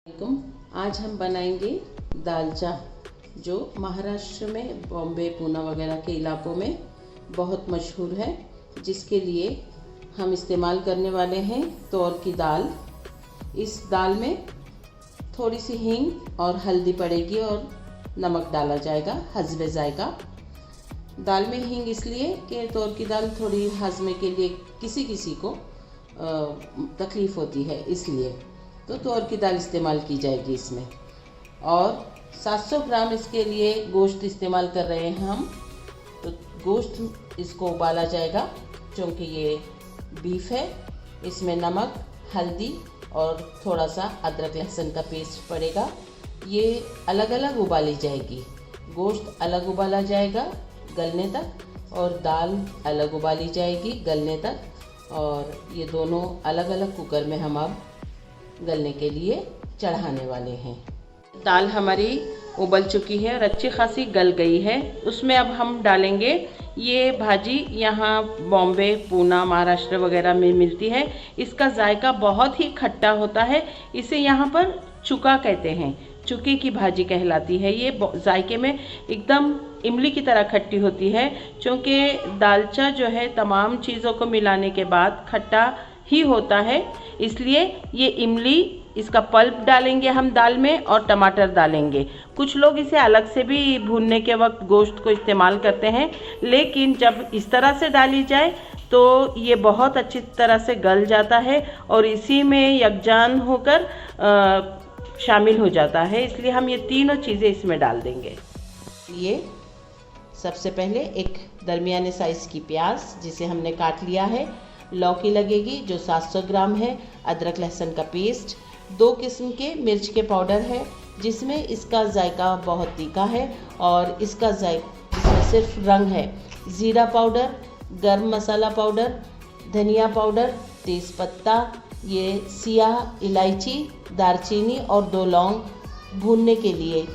आज हम बनाएंगे दालचा, जो महाराष्ट्र में बॉम्बे पूना वगैरह के इलाकों में बहुत मशहूर है, जिसके लिए हम इस्तेमाल करने वाले हैं तौर की दाल। इस दाल में थोड़ी सी हींग और हल्दी पड़ेगी और नमक डाला जाएगा हस्बे जायका। दाल में हींग इसलिए कि तौर की दाल थोड़ी हजमे के लिए किसी किसी को तकलीफ़ होती है, इसलिए तो तौर की दाल इस्तेमाल की जाएगी इसमें। और 700 ग्राम इसके लिए गोश्त इस्तेमाल कर रहे हैं हम। तो गोश्त इसको उबाला जाएगा, क्योंकि ये बीफ है। इसमें नमक, हल्दी और थोड़ा सा अदरक लहसुन का पेस्ट पड़ेगा। ये अलग अलग उबाली जाएगी। गोश्त अलग उबाला जाएगा गलने तक, और दाल अलग उबाली जाएगी गलने तक। और ये दोनों अलग अलग कुकर में हम अब गलने के लिए चढ़ाने वाले हैं। दाल हमारी उबल चुकी है और अच्छी खासी गल गई है। उसमें अब हम डालेंगे ये भाजी, यहाँ बॉम्बे पूना महाराष्ट्र वगैरह में मिलती है। इसका जायका बहुत ही खट्टा होता है। इसे यहाँ पर चुका कहते हैं, चुके की भाजी कहलाती है। ये जायके में एकदम इमली की तरह खट्टी होती है, क्योंकि दालचा जो है तमाम चीज़ों को मिलाने के बाद खट्टा ही होता है। इसलिए ये इमली, इसका पल्प डालेंगे हम दाल में, और टमाटर डालेंगे। कुछ लोग इसे अलग से भी भूनने के वक्त गोश्त को इस्तेमाल करते हैं, लेकिन जब इस तरह से डाली जाए तो ये बहुत अच्छी तरह से गल जाता है और इसी में यकजान होकर शामिल हो जाता है। इसलिए हम ये तीनों चीज़ें इसमें डाल देंगे। ये सबसे पहले एक दरमियाने साइज़ की प्याज, जिसे हमने काट लिया है। लौकी लगेगी जो 700 ग्राम है। अदरक लहसुन का पेस्ट। 2 किस्म के मिर्च के पाउडर है, जिसमें इसका जायका बहुत तीखा है और इसका इसमें सिर्फ रंग है। ज़ीरा पाउडर, गरम मसाला पाउडर, धनिया पाउडर, तेज़पत्ता, ये सियाह इलायची, दालचीनी और 2 लौंग भूनने के लिए।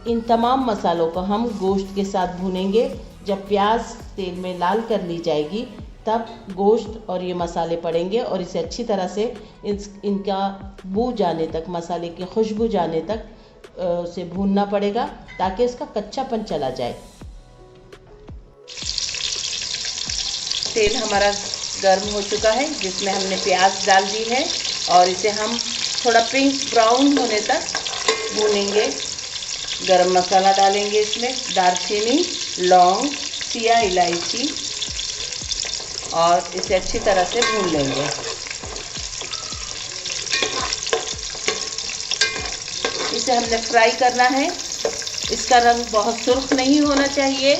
इन तमाम मसालों को हम गोश्त के साथ भूनेंगे। जब प्याज तेल में लाल कर ली जाएगी, तब गोश्त और ये मसाले पड़ेंगे और इसे अच्छी तरह से इनका बू जाने तक, मसाले की खुशबू जाने तक उसे भूनना पड़ेगा, ताकि इसका कच्चापन चला जाए। तेल हमारा गर्म हो चुका है, जिसमें हमने प्याज डाल दी है और इसे हम थोड़ा पिंक ब्राउन होने तक भूनेंगे। गरम मसाला डालेंगे इसमें, दालचीनी, लौंग, सियाह इलायची, और इसे अच्छी तरह से भून लेंगे। इसे हमने फ्राई करना है। इसका रंग बहुत सुर्ख नहीं होना चाहिए।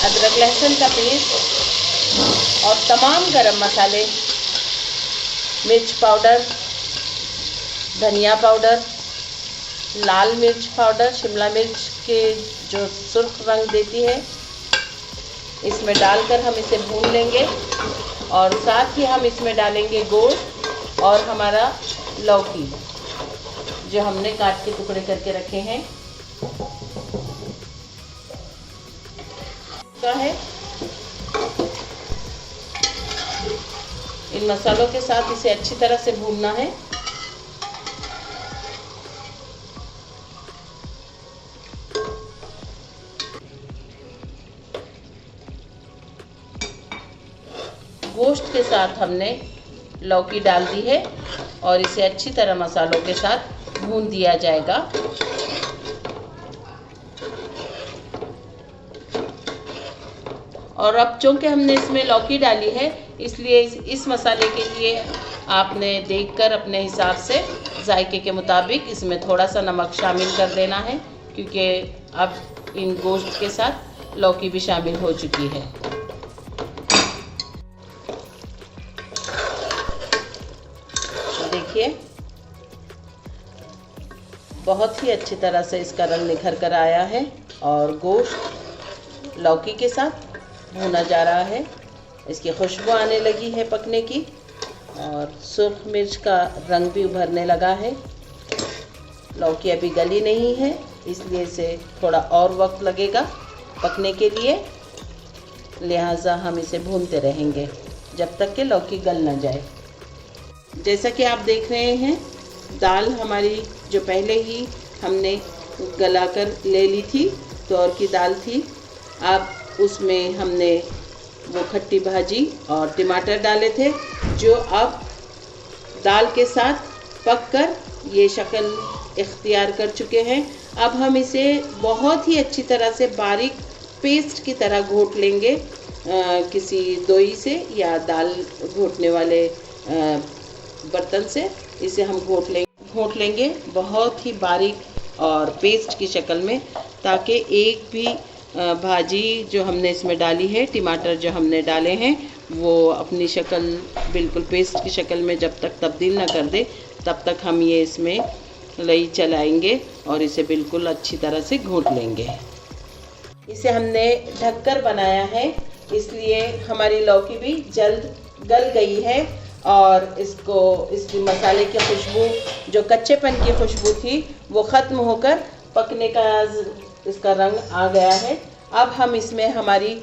अदरक लहसुन का पेस्ट और तमाम गरम मसाले, मिर्च पाउडर, धनिया पाउडर, लाल मिर्च पाउडर, शिमला मिर्च के जो सुर्ख रंग देती है, इसमें डालकर हम इसे भून लेंगे। और साथ ही हम इसमें डालेंगे गोश्त और हमारा लौकी, जो हमने काट के टुकड़े करके रखे हैं। इन मसालों के साथ इसे अच्छी तरह से भूनना है। गोश्त के साथ हमने लौकी डाल दी है और इसे अच्छी तरह मसालों के साथ भून दिया जाएगा। और अब चूँकि हमने इसमें लौकी डाली है, इसलिए इस मसाले के लिए आपने देखकर अपने हिसाब से जायके के मुताबिक इसमें थोड़ा सा नमक शामिल कर देना है, क्योंकि अब इन गोश्त के साथ लौकी भी शामिल हो चुकी है। देखिए, बहुत ही अच्छी तरह से इसका रंग निखर कर आया है और गोश्त लौकी के साथ भुना जा रहा है। इसकी खुशबू आने लगी है पकने की, और सुर्ख मिर्च का रंग भी उभरने लगा है। लौकी अभी गली नहीं है, इसलिए इसे थोड़ा और वक्त लगेगा पकने के लिए, लिहाजा हम इसे भूनते रहेंगे। जब तक कि लौकी गल ना जाए। जैसा कि आप देख रहे हैं, दाल हमारी जो पहले ही हमने गलाकर ले ली थी, तुअर की दाल थी। अब उसमें हमने वो खट्टी भाजी और टमाटर डाले थे, जो अब दाल के साथ पककर ये शक्ल इख्तियार कर चुके हैं। अब हम इसे बहुत ही अच्छी तरह से बारीक पेस्ट की तरह घोट लेंगे, किसी दोई से या दाल घोटने वाले बर्तन से इसे हम घोट लेंगे बहुत ही बारीक और पेस्ट की शक्ल में, ताकि एक भी भाजी जो हमने इसमें डाली है, टमाटर जो हमने डाले हैं, वो अपनी शक्ल बिल्कुल पेस्ट की शक्ल में जब तक तब्दील ना कर दे, तब तक हम ये इसमें लई चलाएंगे और इसे बिल्कुल अच्छी तरह से घोट लेंगे। इसे हमने ढककर बनाया है, इसलिए हमारी लौकी भी जल्द गल गई है और इसकी मसाले की खुशबू, जो कच्चेपन की खुशबू थी, वो ख़त्म होकर पकने का इसका रंग आ गया है। अब हम इसमें हमारी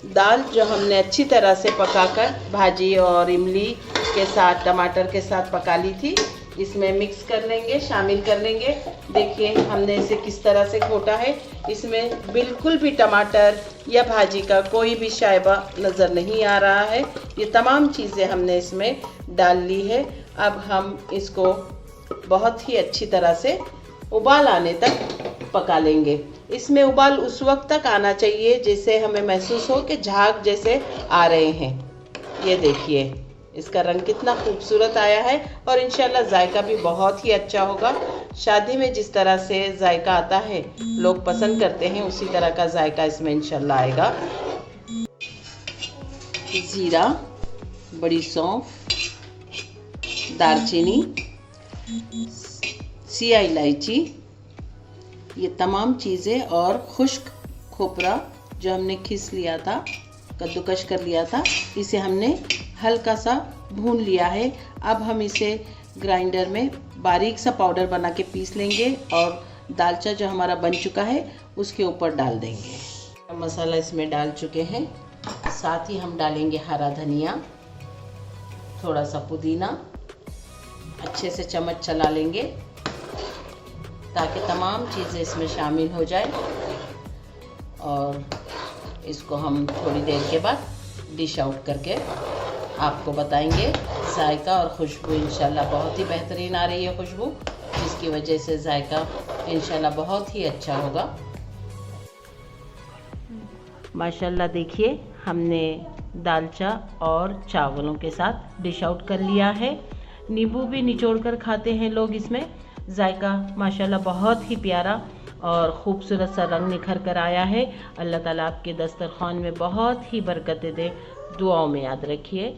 दाल जो हमने अच्छी तरह से पकाकर भाजी और इमली के साथ, टमाटर के साथ पका ली थी, इसमें मिक्स कर लेंगे, शामिल कर लेंगे। देखिए हमने इसे किस तरह से घोटा है, इसमें बिल्कुल भी टमाटर या भाजी का कोई भी शायबा नज़र नहीं आ रहा है। ये तमाम चीज़ें हमने इसमें डाल ली है। अब हम इसको बहुत ही अच्छी तरह से उबाल आने तक पका लेंगे। इसमें उबाल उस वक्त तक आना चाहिए जैसे हमें महसूस हो कि झाग जैसे आ रहे हैं। ये देखिए इसका रंग कितना खूबसूरत आया है और इंशाल्लाह जायका भी बहुत ही अच्छा होगा। शादी में जिस तरह से जायका आता है, लोग पसंद करते हैं, उसी तरह का जायका इसमें इंशाल्लाह आएगा। ज़ीरा, बड़ी सौंफ, दालचीनी, सिया इलायची, ये तमाम चीज़ें और खुश्क खोपरा जो हमने खीस लिया था, कद्दूकश कर लिया था, इसे हमने हल्का सा भून लिया है। अब हम इसे ग्राइंडर में बारीक सा पाउडर बना के पीस लेंगे और दालचा जो हमारा बन चुका है उसके ऊपर डाल देंगे। मसाला इसमें डाल चुके हैं, साथ ही हम डालेंगे हरा धनिया, थोड़ा सा पुदीना, अच्छे से चम्मच चला लेंगे ताकि तमाम चीज़ें इसमें शामिल हो जाए और इसको हम थोड़ी देर के बाद डिश आउट करके आपको बताएंगे। जायका और खुशबू इंशाल्लाह बहुत ही बेहतरीन आ रही है खुशबू, जिसकी वजह से जायका इंशाल्लाह बहुत ही अच्छा होगा। माशाल्लाह देखिए हमने दालचा और चावलों के साथ डिश आउट कर लिया है। नींबू भी निचोड़ कर खाते हैं लोग इसमें। जायका माशाल्लाह बहुत ही प्यारा और ख़ूबसूरत सा रंग निखर कर आया है। अल्लाह ताला आपके दस्तरखान में बहुत ही बरकतें दे। दुआओं में याद रखिए।